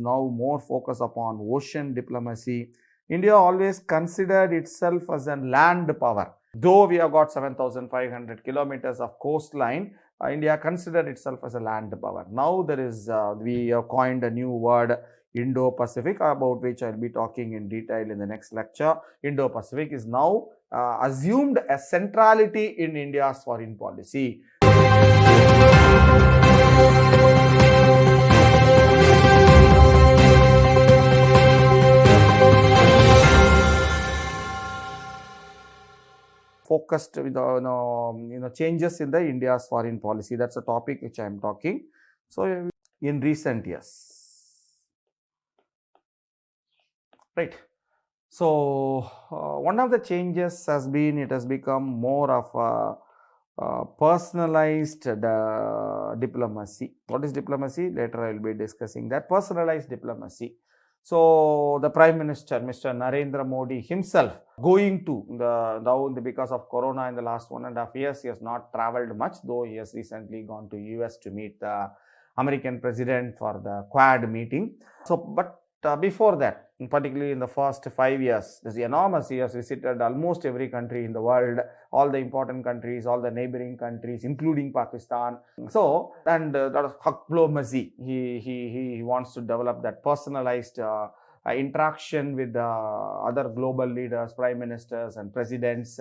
now more focus upon ocean diplomacy. India always considered itself as a land power. Though we have got 7,500 kilometers of coastline, India considered itself as a land power. Now we have coined a new word, Indo-Pacific, about which I'll be talking in detail in the next lecture. Indo-Pacific is now assumed a centrality in India's foreign policy. Focused with changes in the India's foreign policy. That's a topic which I am talking. So in recent years, right? So one of the changes has been, it has become more of a personalized diplomacy. What is diplomacy? Later I will be discussing that. Personalized diplomacy. So the Prime Minister, Mr. Narendra Modi himself, going to now because of Corona in the last 1.5 years, he has not traveled much, though he has recently gone to US to meet the American president for the Quad meeting. So, but before that, particularly in the first 5 years, this enormous, he has visited almost every country in the world, all the important countries, all the neighboring countries, including Pakistan. So, and that is diplomacy. He wants to develop that personalized interaction with other global leaders, prime ministers and presidents.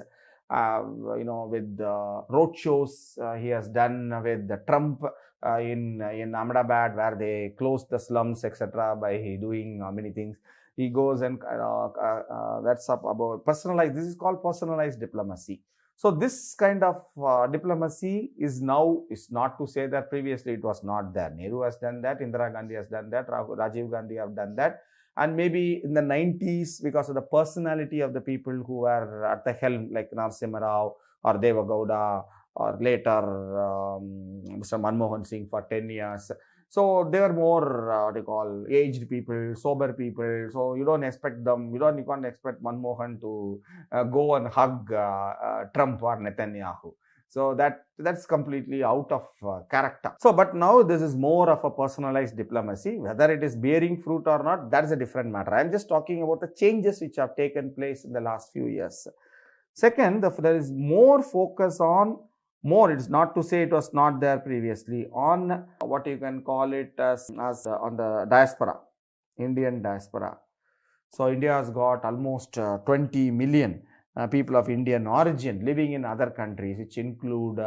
With roadshows he has done with Trump in Ahmedabad, where they closed the slums, etc., by doing many things. He goes and that's up about personalized. This is called personalized diplomacy. So this kind of diplomacy is not to say that previously it was not there. Nehru has done that, Indira Gandhi has done that, Rajiv Gandhi have done that. And maybe in the 90s, because of the personality of the people who were at the helm, like Narasimha Rao or Deva Gowda, or later Mr. Manmohan Singh for 10 years. So they were more aged people, sober people. So you don't expect them, you can't expect Manmohan to go and hug Trump or Netanyahu. So that's completely out of character. So, but now this is more of a personalized diplomacy. Whether it is bearing fruit or not, that is a different matter. I'm just talking about the changes which have taken place in the last few years. Second, there is more focus on it's not to say it was not there previously, on what you can call it as on the diaspora, Indian diaspora. So India has got almost 20 million people of Indian origin living in other countries, which include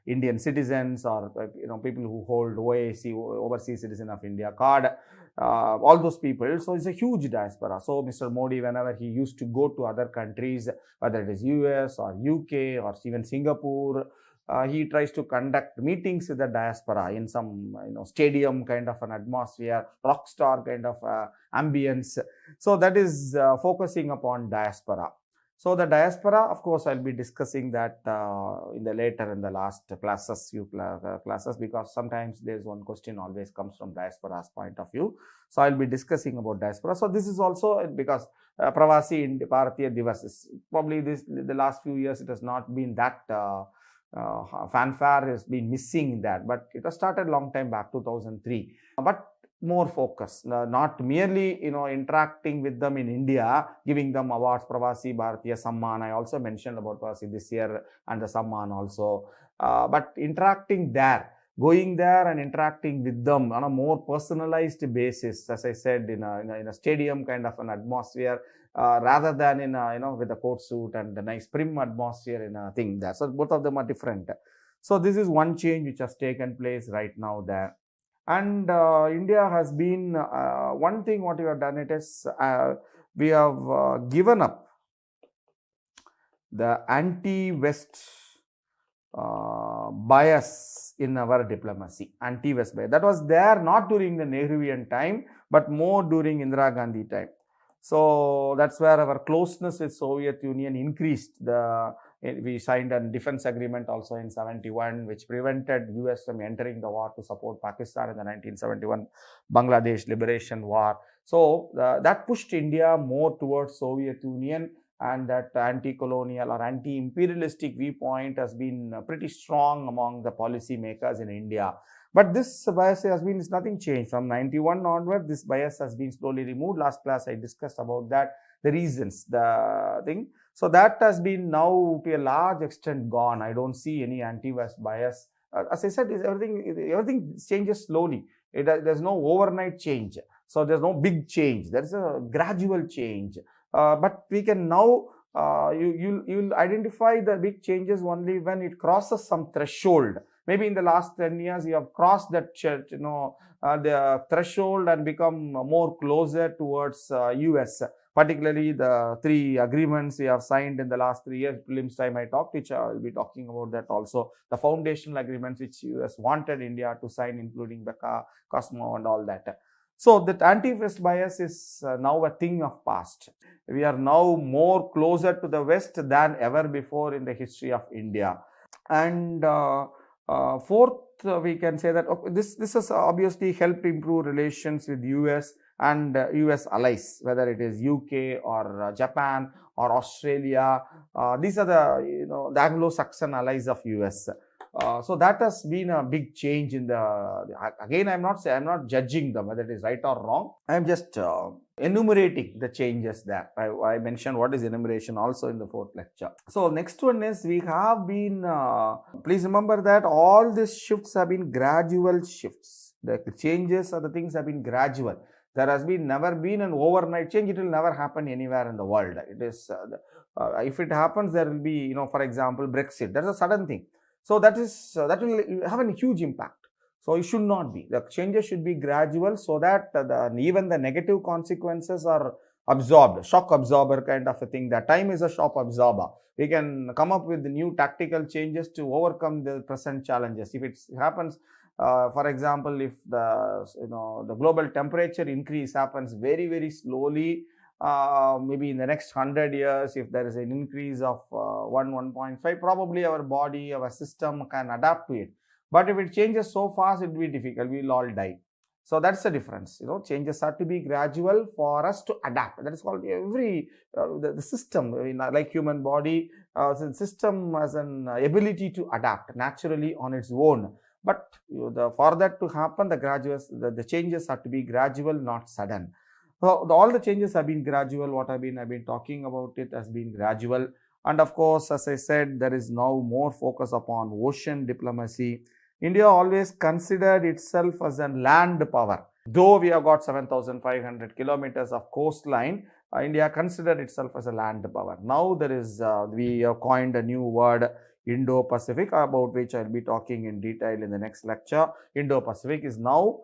Indian citizens or people who hold OAC, Overseas Citizen of India card, all those people. So it's a huge diaspora. So Mr. Modi, whenever he used to go to other countries, whether it is US or UK or even Singapore, he tries to conduct meetings with the diaspora in some stadium kind of an atmosphere, rock star kind of ambience. So that is focusing upon diaspora. So the diaspora, of course, I'll be discussing that in the last classes, classes, because sometimes there's one question always comes from diaspora's point of view. So I'll be discussing about diaspora. So this is also because Pravasi in Bharatiya Divas is probably the last few years it has not been that fanfare has been missing that, but it was started long time back, 2003. But more focus, not merely interacting with them in India, giving them awards, Pravasi Bharatiya Samman. I also mentioned about Pravasi this year and the Samman also, but interacting there, going there and interacting with them on a more personalized basis, as I said, in a stadium kind of an atmosphere, rather than in with a coat suit and the nice prim atmosphere in a thing there. So both of them are different. So this is one change which has taken place right now there. And India has been one thing what we have done, it is we have given up the anti-West bias in our diplomacy, anti-West bias. That was there not during the Nehruvian time, but more during Indira Gandhi time. So that's where our closeness with Soviet Union increased. We signed a defense agreement also in 71, which prevented US from entering the war to support Pakistan in the 1971 Bangladesh Liberation War. So that pushed India more towards Soviet Union, and that anti-colonial or anti-imperialistic viewpoint has been pretty strong among the policy makers in India. But this bias has been, is nothing changed. From 91 onward, this bias has been slowly removed. Last class I discussed about that, the reasons, the thing. So that has been now to a large extent gone. I don't see any anti-West bias. As I said, everything changes slowly. There's no overnight change. So there's no big change. There's a gradual change. But we can now, you'll identify the big changes only when it crosses some threshold. Maybe in the last 10 years, you have crossed that, the threshold and become more closer towards US. Particularly the 3 agreements we have signed in the last 3 years, prelims time I talked, which I will be talking about that also. The foundational agreements which US wanted India to sign, including BECA, Cosmo and all that. So that anti-West bias is now a thing of past. We are now more closer to the West than ever before in the history of India. And fourth, we can say that this has obviously helped improve relations with US and US allies, whether it is UK or Japan or Australia. These are the the Anglo-Saxon allies of US. So that has been a big change in the, again, I'm not judging them whether it is right or wrong. I'm just enumerating the changes there. I mentioned what is enumeration also in the 4th lecture. So next one is, we have been, please remember that all these shifts have been gradual shifts. The changes or the things have been gradual. There has never been an overnight change. It will never happen anywhere in the world. It is, if it happens, there will be, for example, Brexit. That's a sudden thing. So that will have a huge impact. So it should not be. The changes should be gradual, so that even the negative consequences are absorbed. Shock absorber kind of a thing. That time is a shock absorber. We can come up with new tactical changes to overcome the present challenges. If it happens, for example, if the global temperature increase happens very, very slowly, maybe in the next 100 years, if there is an increase of 1.5, probably our body, our system can adapt to it. But if it changes so fast, it will be difficult. We will all die. So that's the difference. Changes have to be gradual for us to adapt. That is called the system. Like human body, the system has an ability to adapt naturally on its own. But for that to happen, the changes have to be gradual, not sudden. So all the changes have been gradual. What I've been talking about, it has been gradual. And of course, as I said, there is now more focus upon ocean diplomacy. India always considered itself as a land power. Though we have got 7,500 kilometers of coastline, India considered itself as a land power. Now we have coined a new word, Indo-Pacific, about which I'll be talking in detail in the next lecture. Indo-Pacific is now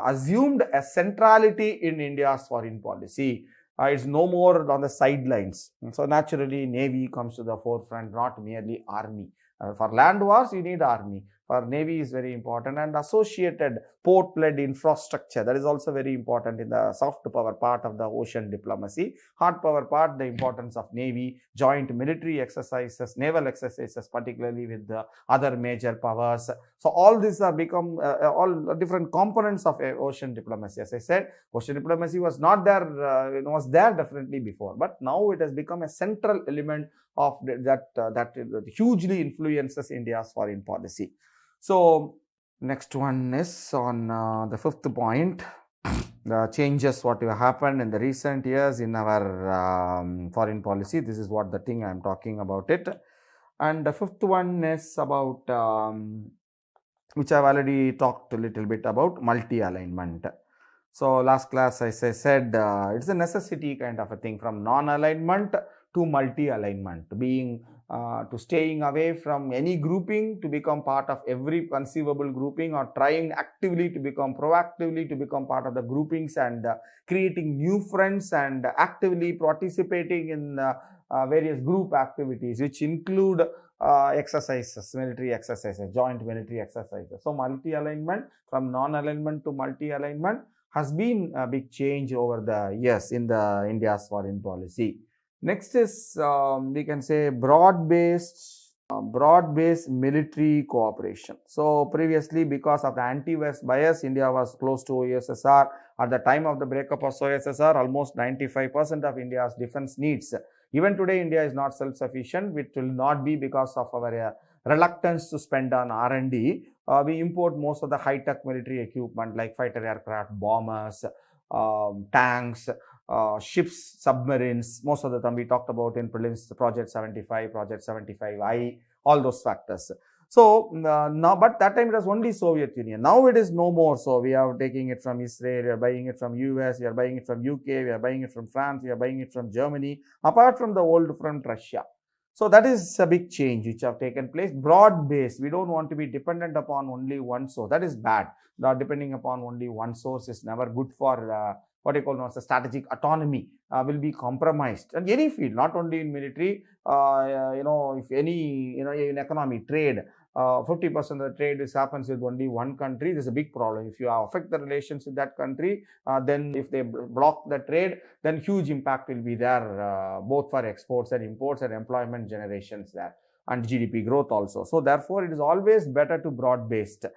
assumed a centrality in India's foreign policy. It's no more on the sidelines. So naturally, Navy comes to the forefront, not merely Army. For land wars, you need Army. For Navy is very important, and associated port-led infrastructure, that is also very important in the soft power part of the ocean diplomacy. Hard power part, the importance of Navy, joint military exercises, naval exercises, particularly with the other major powers. So all these have become all different components of ocean diplomacy. As I said, ocean diplomacy was not there, it was there definitely before, but now it has become a central element of that hugely influences India's foreign policy. So next one is on the 5th point, the changes what have happened in the recent years in our foreign policy. This is what the thing I am talking about it. And the 5th one is about, which I have already talked a little bit about, multi-alignment. So last class, as I said, it's a necessity kind of a thing, from non-alignment to multi-alignment, to staying away from any grouping, to become part of every conceivable grouping, or trying actively to become proactively to become part of the groupings, and creating new friends, and actively participating in various group activities, which include exercises, military exercises, joint military exercises. So multi-alignment, from non-alignment to multi-alignment, has been a big change over the years in India's foreign policy. Next is, we can say, broad-based military cooperation. So previously, because of the anti-West bias, India was close to USSR. At the time of the breakup of USSR, almost 95% of India's defense needs. Even today, India is not self-sufficient, which will not be because of our reluctance to spend on R&D. we import most of the high-tech military equipment like fighter aircraft, bombers, tanks, ships, submarines. Most of the time we talked about in prelims, Project 75, Project 75I, all those factors. So now, but that time it was only Soviet Union. Now it is no more. So we are taking it from Israel, we are buying it from US, we are buying it from UK, we are buying it from France, we are buying it from Germany, apart from the old from Russia. So that is a big change which have taken place. Broad based. We don't want to be dependent upon only one source. That is bad. Depending upon only one source is never good for what you call now as a strategic autonomy will be compromised. And any field, not only in military, if any, in economy, trade, 50% of the trade happens with only one country. There's a big problem. If you affect the relations with that country, then if they block the trade, then huge impact will be there, both for exports and imports and employment generations there, and GDP growth also. So therefore, it is always better to broad-based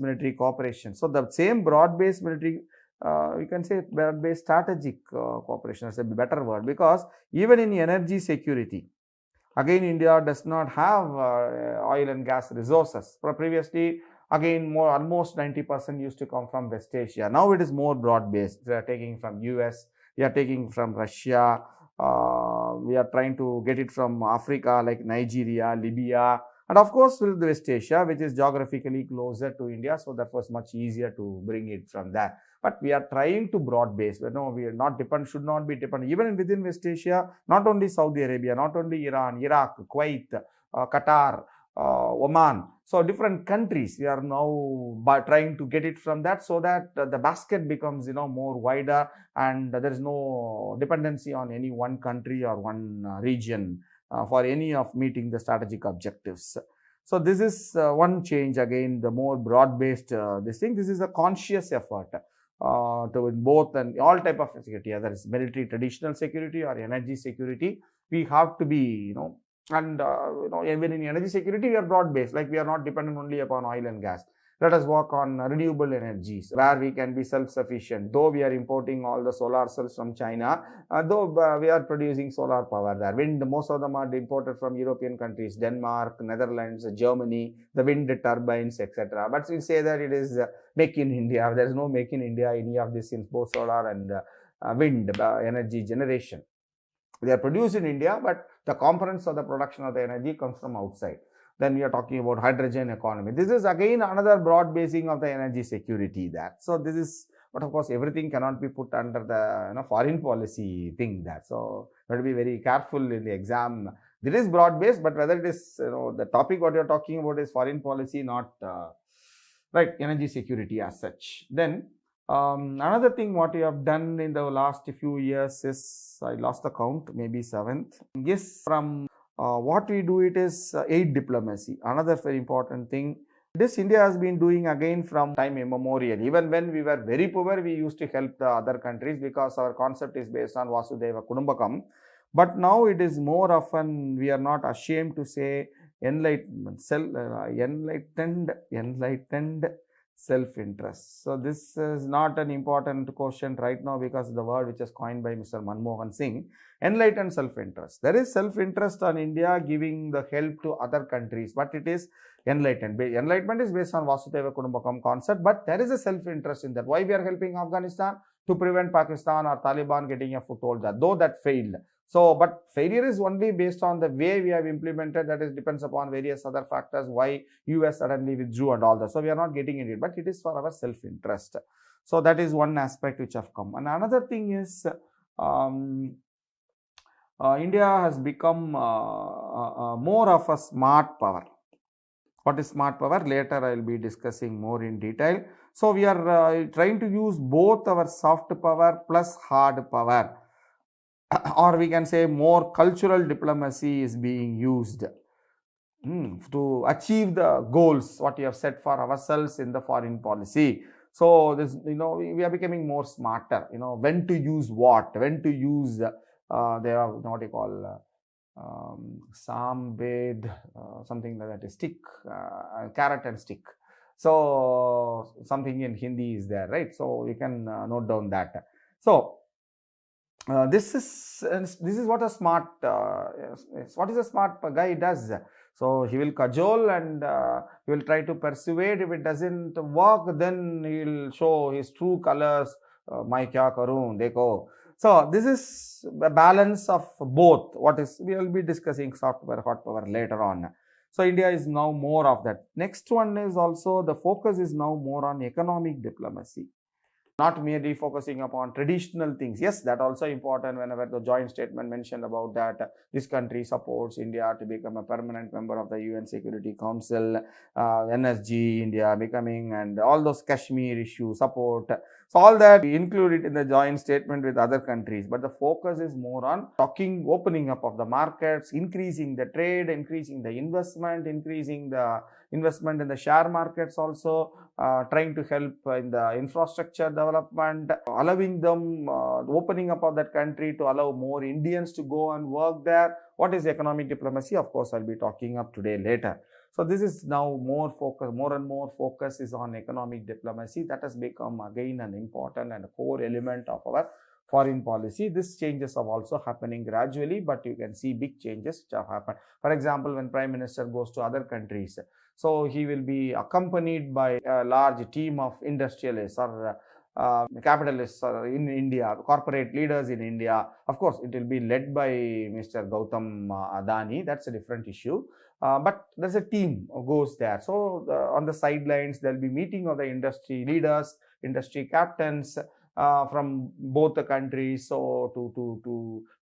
military cooperation. So the same broad-based military, we can say broad-based strategic cooperation is a better word, because even in energy security, again, India does not have oil and gas resources. Previously, again, almost 90% used to come from West Asia. Now it is more broad-based. We are taking from US, we are taking from Russia, we are trying to get it from Africa like Nigeria, Libya, and of course with West Asia, which is geographically closer to India, so that was much easier to bring it from there. But we are trying to broad base. No, we are not dependent, should not be dependent. Even within West Asia, not only Saudi Arabia, not only Iran, Iraq, Kuwait, Qatar, Oman. So different countries, we are now trying to get it from that, so that the basket becomes more wider, and there is no dependency on any one country or one region for any of meeting the strategic objectives. So this is one change. Again, the more broad-based this thing. This is a conscious effort to both and all type of security, whether it's military traditional security or energy security. We have to be, and even in energy security, we are broad-based. Like we are not dependent only upon oil and gas. Let us work on renewable energies where we can be self-sufficient. Though we are importing all the solar cells from China, though we are producing solar power there. Wind, most of them are imported from European countries, Denmark, Netherlands, Germany, the wind turbines, etc. But we say that it is make in India. There is no make in India, any of this in both solar and wind energy generation. They are produced in India, but the components of the production of the energy comes from outside. Then we are talking about hydrogen economy. This is again another broad basing of the energy security there. So this is, but of course, everything cannot be put under the foreign policy thing there. So we have to be very careful in the exam. It is broad based, but whether it is the topic what you are talking about is foreign policy, not right energy security as such. Then another thing what you have done in the last few years is, I lost the count, maybe 7th. Yes, from what we do, it is aid diplomacy. Another very important thing. This India has been doing again from time immemorial. Even when we were very poor, we used to help the other countries because our concept is based on Vasudhaiva Kudumbakam. But now it is more often, we are not ashamed to say enlightened self-interest. So this is not an important question right now because the word which is coined by Mr. Manmohan Singh, enlightened self-interest. There is self-interest on India giving the help to other countries, but it is enlightened. Enlightenment is based on Vasudhaiva Kudumbakam concept, but there is a self-interest in that. Why we are helping Afghanistan? To prevent Pakistan or Taliban getting a foothold there, though that failed. So, but failure is only based on the way we have implemented, that is depends upon various other factors, why US suddenly withdrew and all that. So, we are not getting into it, but it is for our self-interest. So, that is one aspect which have come. And another thing is, India has become more of a smart power. What is smart power? Later I will be discussing more in detail. So, we are trying to use both our soft power plus hard power, or we can say more cultural diplomacy is being used to achieve the goals what we have set for ourselves in the foreign policy. So, this we are becoming more smarter, when to use what, when to use there are what you call Samved, something like that, stick, carrot and stick. So, something in Hindi is there, right? So, you can note down that. So, this is what a smart, what is a smart guy does? So he will cajole and he will try to persuade. If it doesn't work, then he will show his true colors. Mai kya karun, dekho. So this is the balance of both. What is, we will be discussing soft power, hot power later on. So India is now more of that. Next one is also the focus is now more on economic diplomacy. Not merely focusing upon traditional things. Yes, that also important. Whenever the joint statement mentioned about that this country supports India to become a permanent member of the UN Security Council, energy, India becoming, and all those Kashmir issue support. So all that we include it in the joint statement with other countries. But the focus is more on talking, opening up of the markets, increasing the trade, increasing the investment, increasing the investment in the share markets also, trying to help in the infrastructure development, allowing them, opening up of that country to allow more Indians to go and work there. What is economic diplomacy? Of course, I'll be talking up today later. So this is now more focus, more and more focus is on economic diplomacy. That has become again an important and a core element of our foreign policy. These changes are also happening gradually, but you can see big changes which have happened. For example, when Prime Minister goes to other countries, so he will be accompanied by a large team of industrialists or capitalists in India, corporate leaders in India. Of course, it will be led by Mr. Gautam Adani. That's a different issue. But there's a team goes there. So on the sidelines, there'll be meeting of the industry leaders, industry captains, from both the countries, so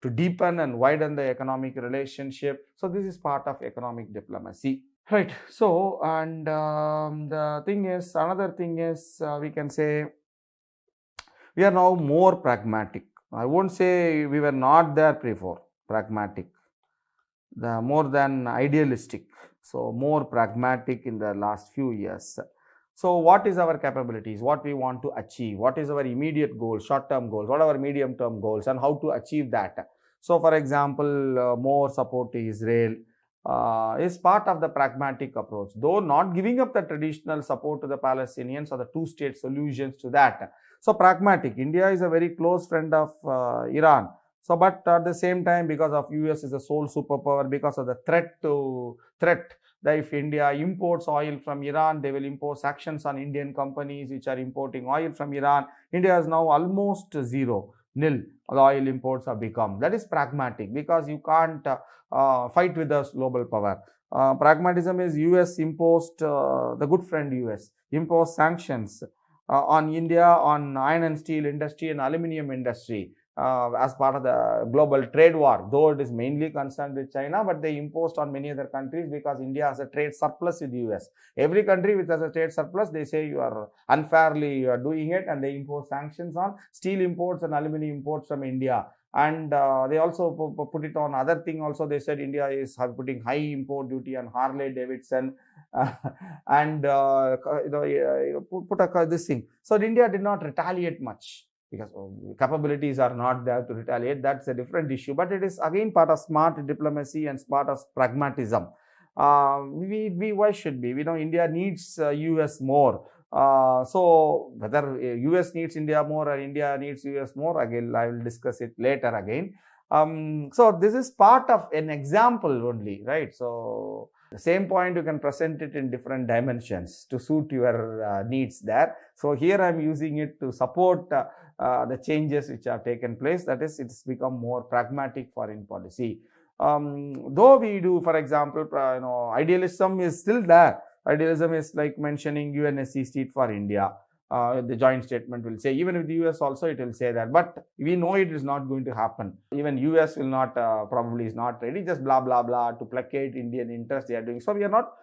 to deepen and widen the economic relationship. So this is part of economic diplomacy, right? So, and the thing is, another thing is, we can say we are now more pragmatic. I won't say we were not there before. Pragmatic, the more than idealistic. So more pragmatic in the last few years. So what is our capabilities, what we want to achieve, what is our immediate goals, short-term goals, what are our medium-term goals, and how to achieve that. So for example, more support to Israel is part of the pragmatic approach, though not giving up the traditional support to the Palestinians or the two-state solutions to that. So pragmatic, India is a very close friend of Iran. So, but at the same time, because of US is a sole superpower, because of the threat that if India imports oil from Iran, they will impose sanctions on Indian companies which are importing oil from Iran. India is now almost zero, nil. The oil imports have become. That is pragmatic, because you can't fight with the global power. Pragmatism is US imposed, the good friend US imposed sanctions on India, on iron and steel industry and aluminium industry. As part of the global trade war, though it is mainly concerned with China, but they imposed on many other countries because India has a trade surplus with the US. Every country which has a trade surplus, they say you are unfairly doing it, and they impose sanctions on steel imports and aluminum imports from India. And they also put it on other thing also. They said India is putting high import duty on Harley Davidson and put this thing. So India did not retaliate much, because capabilities are not there to retaliate. That's a different issue, but it is again part of smart diplomacy and part of pragmatism. Why should be? We know India needs US more. So whether US needs India more or India needs US more, again I will discuss it later again. So this is part of an example only, right? So the same point you can present it in different dimensions to suit your needs there. So here I am using it to support the changes which have taken place. That is, it's become more pragmatic foreign policy. Though we do, for example, idealism is still there. Idealism is like mentioning UNSC seat for India. The joint statement will say, even with the US also it will say that, but we know it is not going to happen. Even US will not, probably is not ready, just blah blah blah to placate Indian interest they are doing. So we are not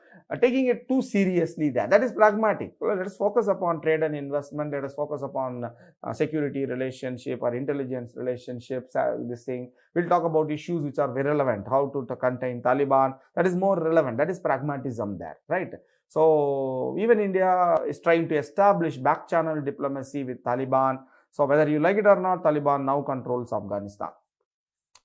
taking it too seriously there. That is pragmatic. Well, let us focus upon trade and investment. Let us focus upon security relationship or intelligence relationships. This thing, we'll talk about issues which are very relevant, how to contain Taliban. That is more relevant. That is pragmatism there, right? So even India is trying to establish back channel diplomacy with Taliban. So whether you like it or not, Taliban now controls Afghanistan.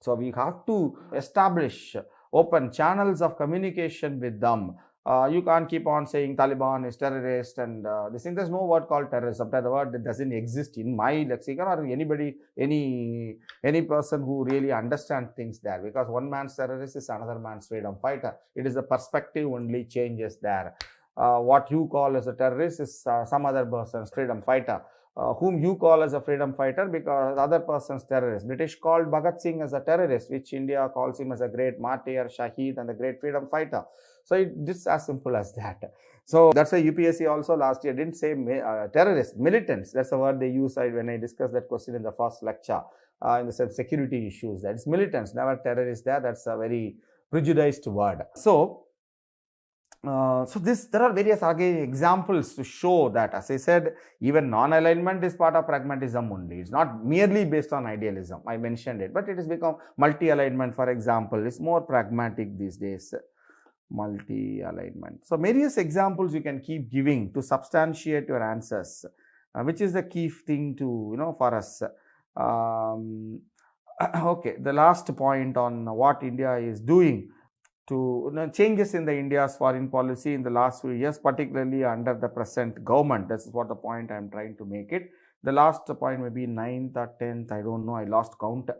So we have to establish open channels of communication with them. You can't keep on saying Taliban is terrorist and this thing. There's no word called terrorism. The word that doesn't exist in my lexicon or anybody, any person who really understands things there, because one man's terrorist is another man's freedom fighter. It is the perspective only changes there. What you call as a terrorist is some other person's freedom fighter. Whom you call as a freedom fighter because the other person's terrorist. British called Bhagat Singh as a terrorist, which India calls him as a great martyr, Shaheed, and a great freedom fighter. So it's as simple as that. So that's why UPSC also last year didn't say terrorists, militants. That's the word they use when I discussed that question in the first lecture in the security issues. That's militants, never terrorists there. That's a very prejudiced word. So there are various examples to show that, as I said, even non-alignment is part of pragmatism only. It's not merely based on idealism. I mentioned it, but it has become multi-alignment, for example. It's more pragmatic these days. Multi-alignment. So various examples you can keep giving to substantiate your answers, which is the key thing to, for us. Okay, the last point on what India is doing to changes in the India's foreign policy in the last few years, particularly under the present government. This is what the point I am trying to make it. The last point may be 9th or 10th, I don't know, I lost count.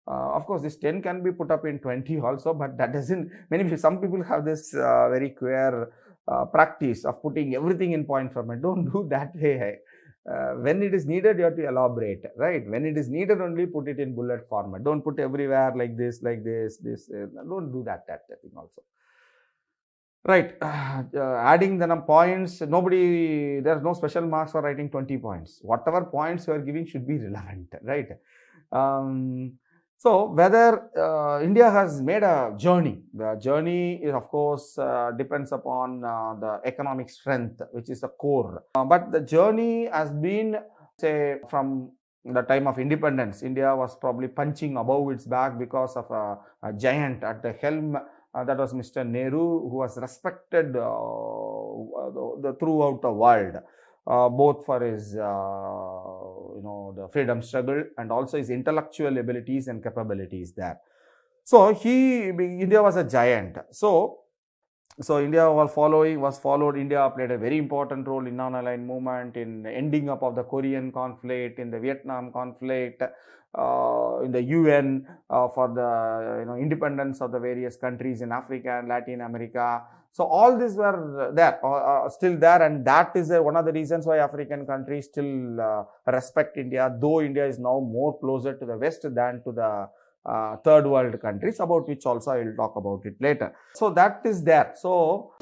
Of course, this 10 can be put up in 20 also, but that doesn't, some people have this very queer practice of putting everything in point format. Don't do that way. When it is needed, you have to elaborate, right? When it is needed, only put it in bullet format. Don't put everywhere like this. Don't do that thing also. Right. Adding the points, there's no special marks for writing 20 points. Whatever points you are giving should be relevant, right? So whether India has made a journey, the journey is of course depends upon the economic strength, which is the core. But the journey has been, say, from the time of independence, India was probably punching above its back because of a giant at the helm. That was Mr. Nehru, who was respected throughout the world. Both for his, the freedom struggle and also his intellectual abilities and capabilities there. So India was a giant. So India was followed. India played a very important role in non-aligned movement, in the ending up of the Korean conflict, in the Vietnam conflict, in the UN for the independence of the various countries in Africa and Latin America. So all these were there, still there, and that is one of the reasons why African countries still respect India, though India is now more closer to the West than to the third world countries, about which also I will talk about it later. So that is there. So